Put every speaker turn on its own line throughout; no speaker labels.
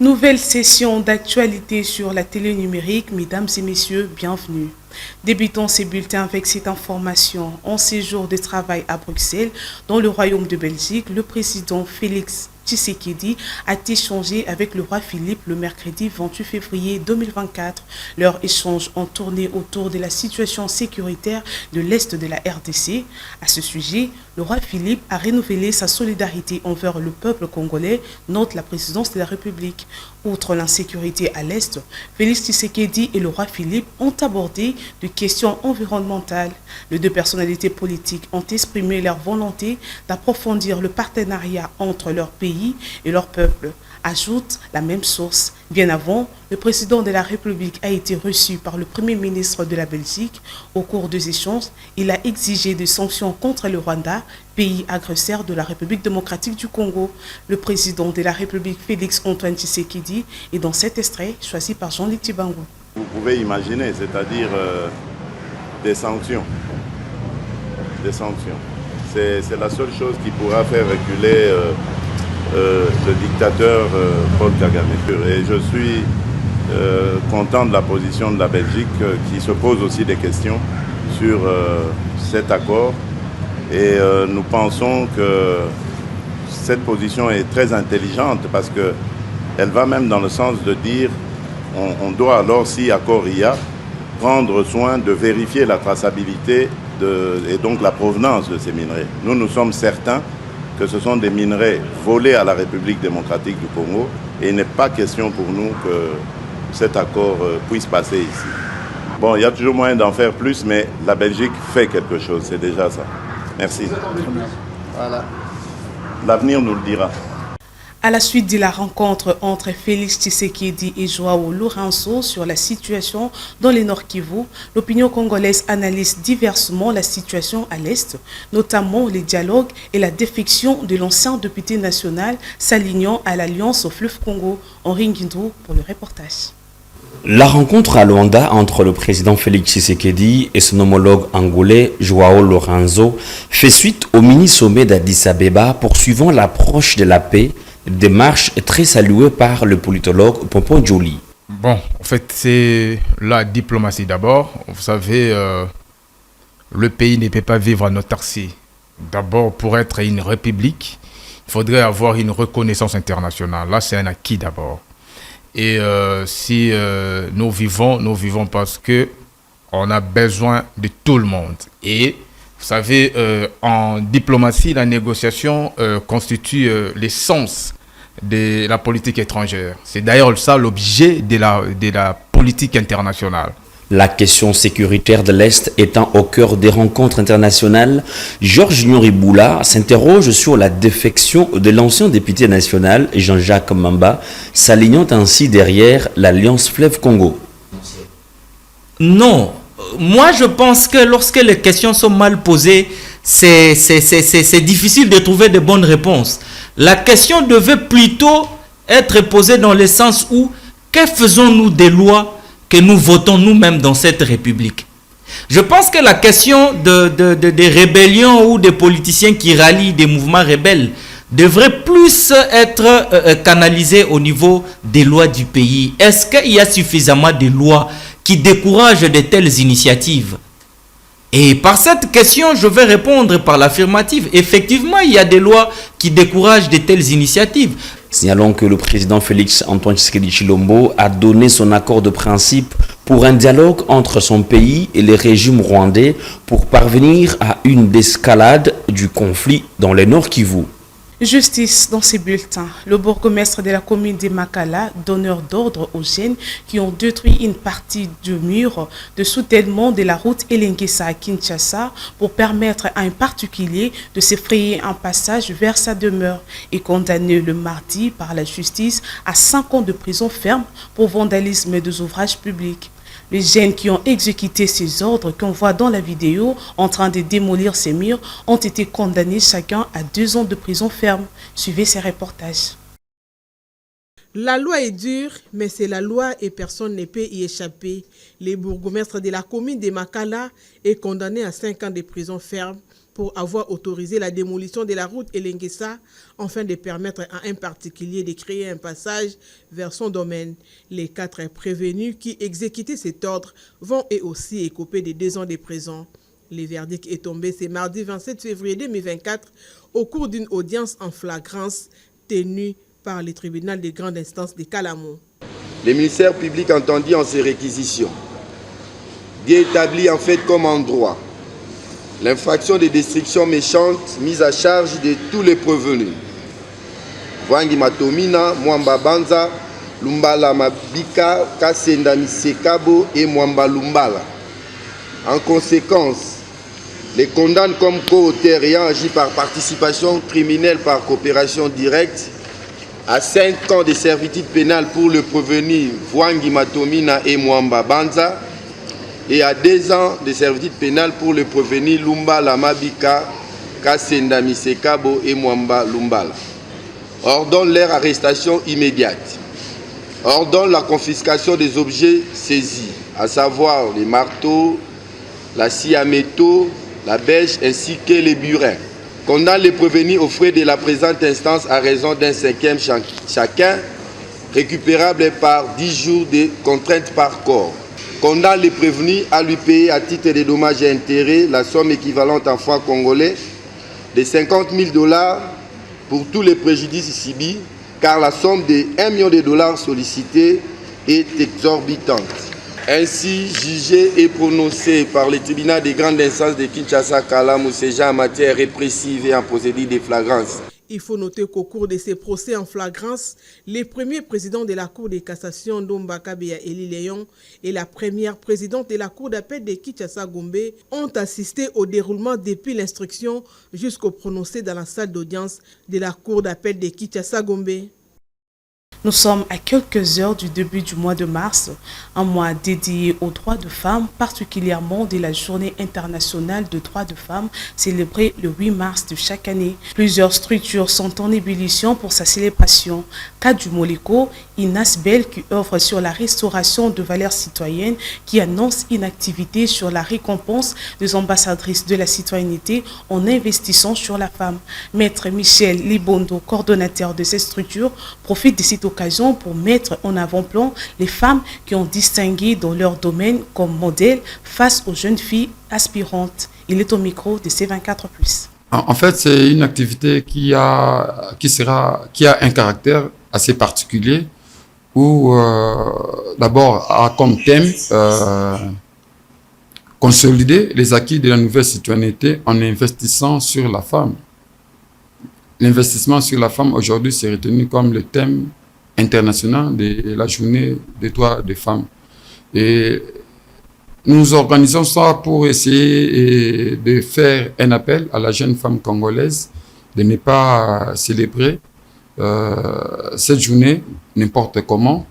Nouvelle session d'actualité sur la télé numérique. Mesdames et messieurs, bienvenue. Débutons ces bulletins avec cette information. En séjour de travail à Bruxelles, dans le Royaume de Belgique, le président Félix Tshisekedi a échangé avec le roi Philippe le mercredi 28 février 2024. Leurs échanges ont tourné autour de la situation sécuritaire de l'Est de la RDC. À ce sujet, le roi Philippe a renouvelé sa solidarité envers le peuple congolais, note la présidence de la République. Outre l'insécurité à l'Est, Félix Tshisekedi et le roi Philippe ont abordé de questions environnementales. Les deux personnalités politiques ont exprimé leur volonté d'approfondir le partenariat entre leur pays et leur peuple. Ajoute la même source. Bien avant, le président de la République a été reçu par le Premier ministre de la Belgique. Au cours des échanges, il a exigé des sanctions contre le Rwanda, pays agresseur de la République démocratique du Congo. Le président de la République, Félix Antoine Tshisekedi, est dans cet extrait choisi par Jean-Luc Tibango.
Vous pouvez imaginer, c'est-à-dire des sanctions. Des sanctions. C'est la seule chose qui pourra faire reculer le dictateur Paul Kagame. Et je suis content de la position de la Belgique qui se pose aussi des questions sur cet accord. Et nous pensons que cette position est très intelligente parce qu'elle va même dans le sens de dire on doit alors, si accord il y a, prendre soin de vérifier la traçabilité et donc la provenance de ces minerais. Nous sommes certains que ce sont des minerais volés à la République démocratique du Congo et il n'est pas question pour nous que cet accord puisse passer ici. Bon, il y a toujours moyen d'en faire plus, mais la Belgique fait quelque chose, c'est déjà ça. Merci. Voilà. L'avenir nous le dira.
À la suite de la rencontre entre Félix Tshisekedi et Joao Lourenço sur la situation dans le Nord Kivu, l'opinion congolaise analyse diversement la situation à l'Est, notamment les dialogues et la défection de l'ancien député national s'alignant à l'Alliance au fleuve Congo. Henri Nguindou pour le reportage.
La rencontre à Luanda entre le président Félix Tshisekedi et son homologue angolais Joao Lourenço fait suite au mini-sommet d'Addis Abeba poursuivant l'approche de la paix, démarche très saluée par le politologue Pompon Djoli.
Bon, en fait, c'est la diplomatie d'abord. Vous savez, le pays ne peut pas vivre en autarcie. D'abord, pour être une république, il faudrait avoir une reconnaissance internationale. Là, c'est un acquis d'abord. Et si nous vivons parce que on a besoin de tout le monde. Et vous savez, en diplomatie, la négociation constitue l'essence de la politique étrangère. C'est d'ailleurs ça l'objet de la politique internationale.
La question sécuritaire de l'Est étant au cœur des rencontres internationales, Georges Nyoriboula s'interroge sur la défection de l'ancien député national Jean-Jacques Mamba, s'alignant ainsi derrière l'Alliance Fleuve Congo.
Non, moi je pense que lorsque les questions sont mal posées, c'est difficile de trouver de bonnes réponses. La question devait plutôt être posée dans le sens où que faisons-nous des lois que nous votons nous-mêmes dans cette République. Je pense que la question des rébellions ou des politiciens qui rallient des mouvements rebelles devrait plus être canalisée au niveau des lois du pays. Est-ce qu'il y a suffisamment de lois qui découragent de telles initiatives? Et par cette question, je vais répondre par l'affirmative. Effectivement, il y a des lois qui découragent de telles initiatives.
Signalons que le président Félix Antoine Tshisekedi Tshilombo a donné son accord de principe pour un dialogue entre son pays et le régime rwandais pour parvenir à une escalade du conflit dans le Nord Kivu.
Justice dans ces bulletins. Le bourgmestre de la commune de Makala, donneur d'ordre aux jeunes qui ont détruit une partie du mur de soutènement de la route Elenguessa à Kinshasa pour permettre à un particulier de se frayer un passage vers sa demeure, est condamné le mardi par la justice à 5 ans de prison ferme pour vandalisme des ouvrages publics. Les jeunes qui ont exécuté ces ordres qu'on voit dans la vidéo en train de démolir ces murs ont été condamnés chacun à 2 ans de prison ferme. Suivez ces reportages.
La loi est dure, mais c'est la loi et personne ne peut y échapper. Le bourgmestre de la commune de Makala est condamné à 5 ans de prison ferme pour avoir autorisé la démolition de la route Elenguessa afin de permettre à un particulier de créer un passage vers son domaine. Les 4 prévenus qui exécutaient cet ordre vont eux aussi écoper de 2 ans de prison. Le verdict est tombé ce mardi 27 février 2024 au cours d'une audience en flagrance tenue par le tribunal de grande instance de Kalamo.
Le ministère public entendit en ces réquisitions d'établir en fait comme en droit l'infraction de destruction méchante mise à charge de tous les prévenus. Vwangi Matomina, Mwamba Banza, Lumbala Mabika, Kasenda Misekabo et Mwamba Lumbala. En conséquence, les condamne comme co-auteurs ayant agi par participation criminelle par coopération directe à 5 ans de servitude pénale pour le prévenu Vwangi Matomina et Mwamba Banza et à 2 ans de servitude pénale pour le prévenu Lumbala Mabika, Kasenda Misekabo et Mwamba Lumbala. Ordonne leur arrestation immédiate. Ordonne la confiscation des objets saisis, à savoir les marteaux, la scie à métaux, la bêche ainsi que les burins. Condamne les prévenus aux frais de la présente instance à raison d'un 5e chacun, récupérable par 10 jours de contrainte par corps. Condamne les prévenus à lui payer à titre de dommages et intérêts la somme équivalente en francs congolais de 50 000 $ pour tous les préjudices subis, car la somme de 1 million de dollars sollicités est exorbitante. Ainsi jugé et prononcé par le tribunal de grande instance de Kinshasa Kalamo en matière répressive et en procédure de flagrance.
Il faut noter qu'au cours de ces procès en flagrance, les premiers présidents de la Cour de cassation Ndomba Kabeya Eli Léon et la première présidente de la Cour d'appel de Kinshasa Gombe ont assisté au déroulement depuis l'instruction jusqu'au prononcé dans la salle d'audience de la Cour d'appel de Kinshasa Gombe.
Nous sommes à quelques heures du début du mois de mars, un mois dédié aux droits de femmes, particulièrement de la Journée internationale des droits de femmes, célébrée le 8 mars de chaque année. Plusieurs structures sont en ébullition pour sa célébration. Kadu Moleko, Inas Bell qui œuvre sur la restauration de valeurs citoyennes, qui annonce une activité sur la récompense des ambassadrices de la citoyenneté en investissant sur la femme. Maître Michel Libondo, coordonnateur de cette structure, profite de cette occasion pour mettre en avant-plan les femmes qui ont distingué dans leur domaine comme modèle face aux jeunes filles aspirantes. Il est au micro de C24+.
En fait, c'est une activité qui a un caractère assez particulier où d'abord a comme thème consolider les acquis de la nouvelle citoyenneté en investissant sur la femme. L'investissement sur la femme aujourd'hui c'est retenu comme le thème international de la journée des droits des femmes. Et nous organisons ça pour essayer de faire un appel à la jeune femme congolaise de ne pas célébrer cette journée n'importe comment.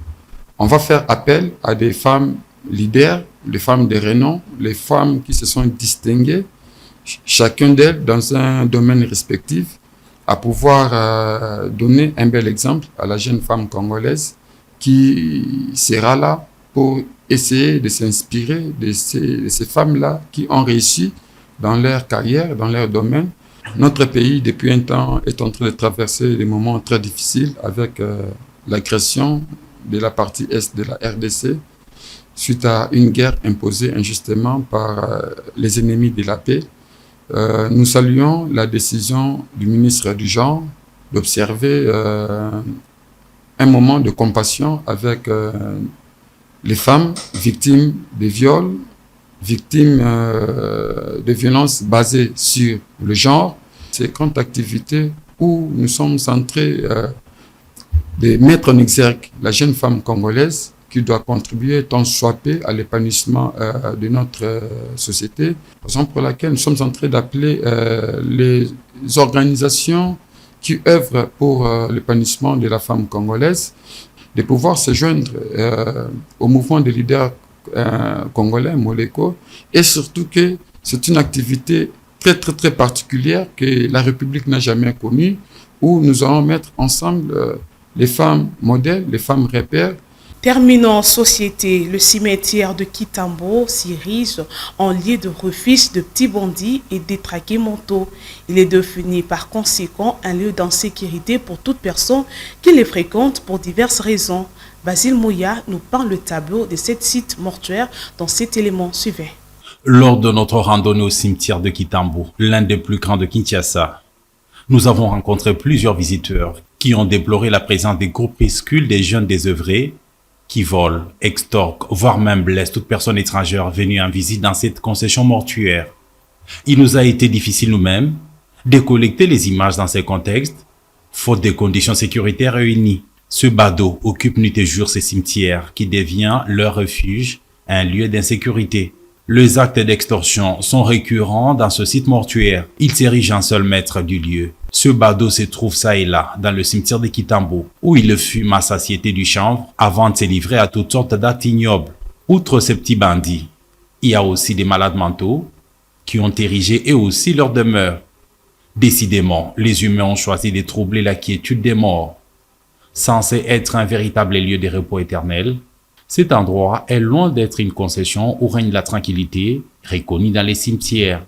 On va faire appel à des femmes leaders, les femmes de renom, les femmes qui se sont distinguées, chacune d'elles dans un domaine respectif, à pouvoir donner un bel exemple à la jeune femme congolaise qui sera là pour essayer de s'inspirer de ces femmes-là qui ont réussi dans leur carrière, dans leur domaine. Notre pays, depuis un temps, est en train de traverser des moments très difficiles avec l'agression de la partie est de la RDC suite à une guerre imposée injustement par les ennemis de la paix. Nous saluons la décision du ministre du Genre d'observer un moment de compassion avec les femmes victimes de viols, victimes de violences basées sur le genre. C'est une grande activité où nous sommes centrés de mettre en exergue la jeune femme congolaise qui doit contribuer tant soit peu à l'épanouissement de notre société. Raison pour laquelle nous sommes en train d'appeler les organisations qui œuvrent pour l'épanouissement de la femme congolaise de pouvoir se joindre au mouvement des leaders congolais, Moleko, et surtout que c'est une activité très particulière que la République n'a jamais connue, où nous allons mettre ensemble les femmes modèles, les femmes repères,
Terminons société, le cimetière de Kitambo s'érige en lieu de refuge de petits bandits et détraqués mentaux. Il est devenu par conséquent un lieu d'insécurité pour toute personne qui les fréquente pour diverses raisons. Basile Mouya nous peint le tableau de cet site mortuaire dans cet élément suivant.
Lors de notre randonnée au cimetière de Kitambo, l'un des plus grands de Kinshasa, nous avons rencontré plusieurs visiteurs qui ont déploré la présence des groupuscules des jeunes désœuvrés qui volent, extorquent, voire même blessent toute personne étrangère venue en visite dans cette concession mortuaire. Il nous a été difficile nous-mêmes de collecter les images dans ces contextes, faute des conditions sécuritaires réunies. Ce badaud occupe nuit et jour ces cimetières qui devient leur refuge, un lieu d'insécurité. Les actes d'extorsion sont récurrents dans ce site mortuaire. Il s'érige en seul maître du lieu. Ce badaud se trouve ça et là, dans le cimetière de Kitambo, où il fume à satiété du chanvre avant de se livrer à toutes sortes d'actes ignobles. Outre ces petits bandits, il y a aussi des malades mentaux qui ont érigé eux aussi leur demeure. Décidément, les humains ont choisi de troubler la quiétude des morts. Censé être un véritable lieu de repos éternel, cet endroit est loin d'être une concession où règne la tranquillité, reconnue dans les cimetières.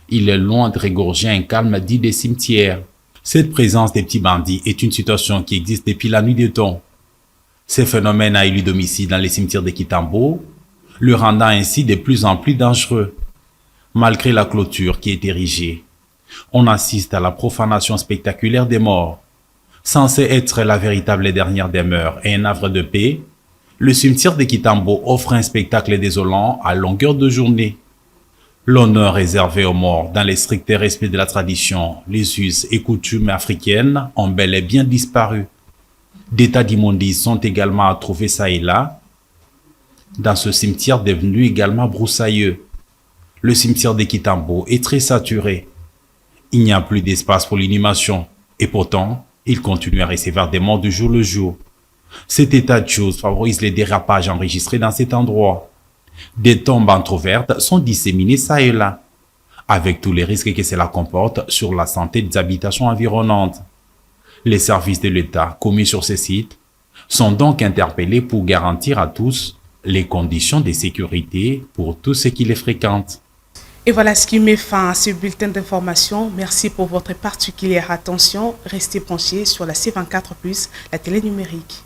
Il est loin de régorger un calme dit des cimetières. Cette présence des petits bandits est une situation qui existe depuis la nuit des temps. Ce phénomène a élu domicile dans les cimetières de Kitambo, le rendant ainsi de plus en plus dangereux. Malgré la clôture qui est érigée, on assiste à la profanation spectaculaire des morts. Censé être la véritable dernière demeure et un havre de paix, le cimetière de Kitambo offre un spectacle désolant à longueur de journée. L'honneur réservé aux morts dans les stricts respects de la tradition, les us et coutumes africaines ont bel et bien disparu. Des tas d'immondices sont également à trouver ça et là, dans ce cimetière devenu également broussailleux. Le cimetière de Kitambo est très saturé. Il n'y a plus d'espace pour l'inhumation, et pourtant, il continue à recevoir des morts de jour le jour. Cet état de choses favorise les dérapages enregistrés dans cet endroit. Des tombes entrouvertes sont disséminées ça et là, avec tous les risques que cela comporte sur la santé des habitations environnantes. Les services de l'État commis sur ces sites sont donc interpellés pour garantir à tous les conditions de sécurité pour tous ceux qui les fréquentent.
Et voilà ce qui met fin à ce bulletin d'information. Merci pour votre particulière attention. Restez branchés sur la C24+, la télé numérique.